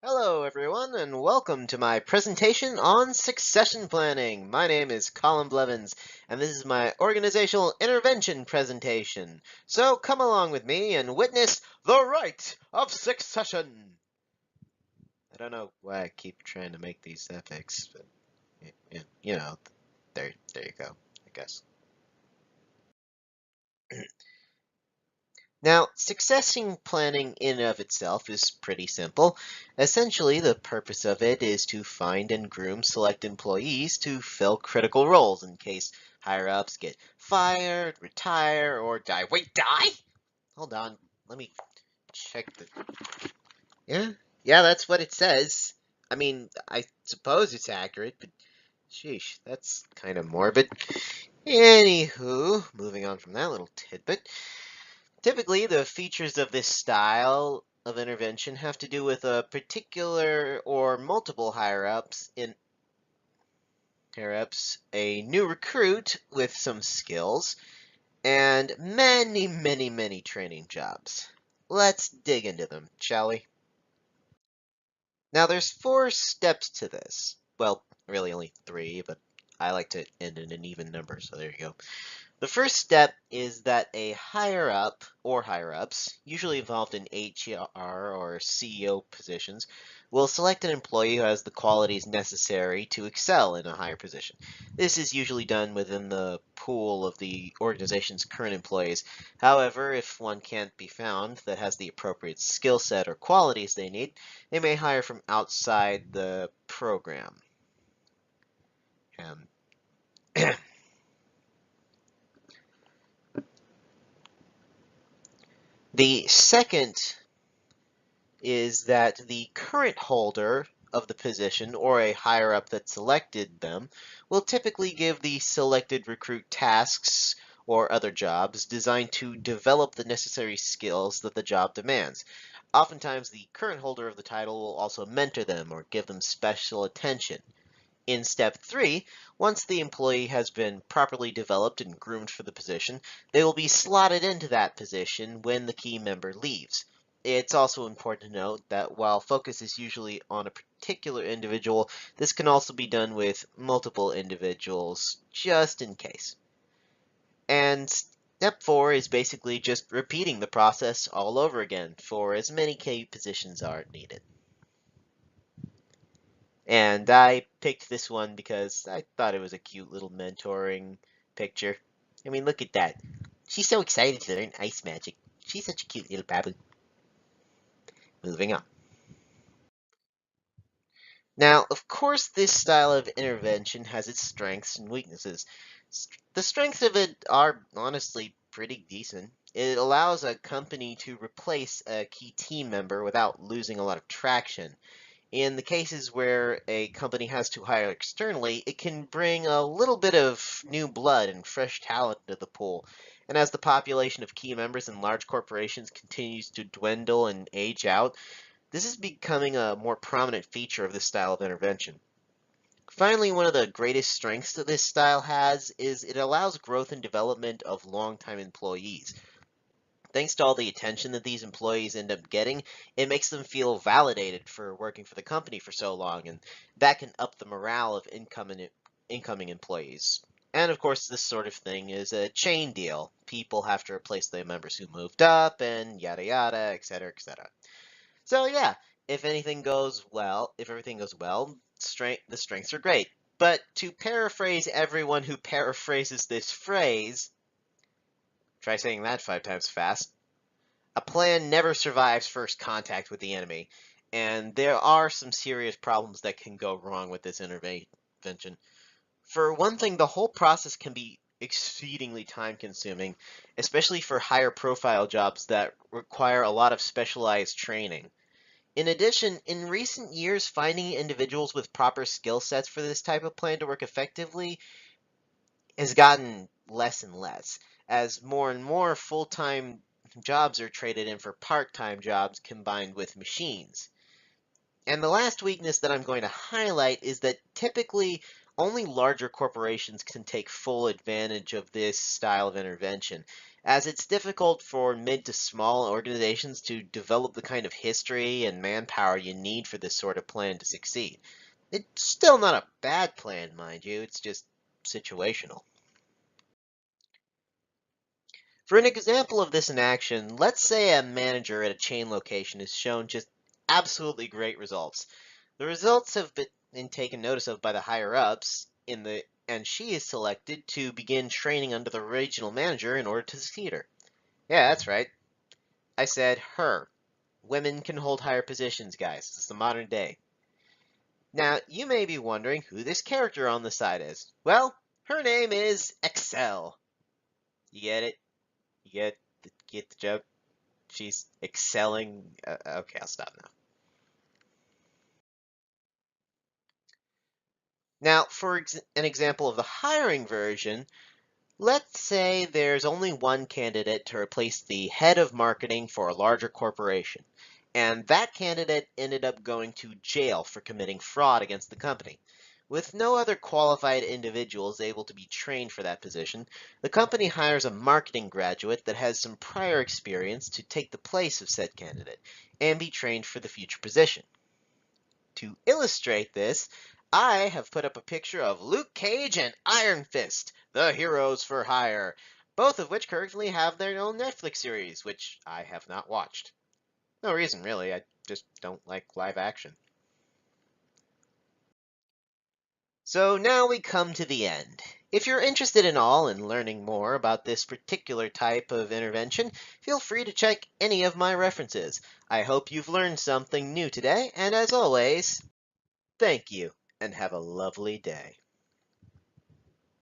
Hello, everyone, and welcome to my presentation on succession planning. My name is Colin Blevins, and this is my organizational intervention presentation. So come along with me and witness the right of succession. I don't know why I keep trying to make these epics, but there you go, I guess. Now, succession planning in and of itself is pretty simple. Essentially, the purpose of it is to find and groom select employees to fill critical roles in case higher-ups get fired, retire, or die. Wait, die? Hold on, let me check the... Yeah, yeah, that's what it says. I mean, I suppose it's accurate, but sheesh, that's kind of morbid. Anywho, moving on from that little tidbit. Typically, the features of this style of intervention have to do with a particular or multiple higher-ups, a new recruit with some skills, and many, many, many training jobs. Let's dig into them, shall we? Now, there's 4 steps to this. Well, really only 3, but I like to end in an even number, so there you go. The first step is that a higher up or higher ups, usually involved in HR or CEO positions, will select an employee who has the qualities necessary to excel in a higher position. This is usually done within the pool of the organization's current employees. However, if one can't be found that has the appropriate skill set or qualities they need, they may hire from outside the program. Um, the second is that the current holder of the position or a higher up that selected them will typically give the selected recruit tasks or other jobs designed to develop the necessary skills that the job demands. Oftentimes, the current holder of the title will also mentor them or give them special attention. In step 3, once the employee has been properly developed and groomed for the position, they will be slotted into that position when the key member leaves. It's also important to note that while focus is usually on a particular individual, this can also be done with multiple individuals, just in case. And step 4 is basically just repeating the process all over again for as many key positions are needed. And I picked this one because I thought it was a cute little mentoring picture. I mean, look at that. She's so excited to learn ice magic. She's such a cute little babu. Moving on. Now, of course, this style of intervention has its strengths and weaknesses. The strengths of it are honestly pretty decent. It allows a company to replace a key team member without losing a lot of traction. In the cases where a company has to hire externally, it can bring a little bit of new blood and fresh talent to the pool. And as the population of key members in large corporations continues to dwindle and age out, this is becoming a more prominent feature of this style of intervention. Finally, one of the greatest strengths that this style has is it allows growth and development of longtime employees. Thanks to all the attention that these employees end up getting, it makes them feel validated for working for the company for so long, and that can up the morale of incoming employees. And of course, this sort of thing is a chain deal. People have to replace the members who moved up, and yada yada, etc., etc. So yeah, if everything goes well, the strengths are great. But to paraphrase everyone who paraphrases this phrase, try saying that 5 times fast. A plan never survives first contact with the enemy, and there are some serious problems that can go wrong with this intervention. For one thing, the whole process can be exceedingly time-consuming, especially for higher profile jobs that require a lot of specialized training. In addition, in recent years, finding individuals with proper skill sets for this type of plan to work effectively has gotten less and less, as more and more full-time jobs are traded in for part-time jobs combined with machines. And the last weakness that I'm going to highlight is that typically only larger corporations can take full advantage of this style of intervention, as it's difficult for mid to small organizations to develop the kind of history and manpower you need for this sort of plan to succeed. It's still not a bad plan, mind you, it's just situational. For an example of this in action, let's say a manager at a chain location is shown just absolutely great results. The results have been taken notice of by the higher ups and she is selected to begin training under the regional manager in order to succeed her. Yeah, that's right. I said her. Women can hold higher positions, guys. It's the modern day. Now, you may be wondering who this character on the side is. Well, her name is Excel. You get it? You get the joke? She's excelling. Okay, I'll stop now. Now, for an example of the hiring version, let's say there's only one candidate to replace the head of marketing for a larger corporation, and that candidate ended up going to jail for committing fraud against the company. With no other qualified individuals able to be trained for that position, the company hires a marketing graduate that has some prior experience to take the place of said candidate and be trained for the future position. To illustrate this, I have put up a picture of Luke Cage and Iron Fist, the heroes for hire, both of which currently have their own Netflix series, which I have not watched. No reason, really, I just don't like live action. So now we come to the end. If you're interested in learning more about this particular type of intervention, feel free to check any of my references. I hope you've learned something new today, and as always, thank you, and have a lovely day.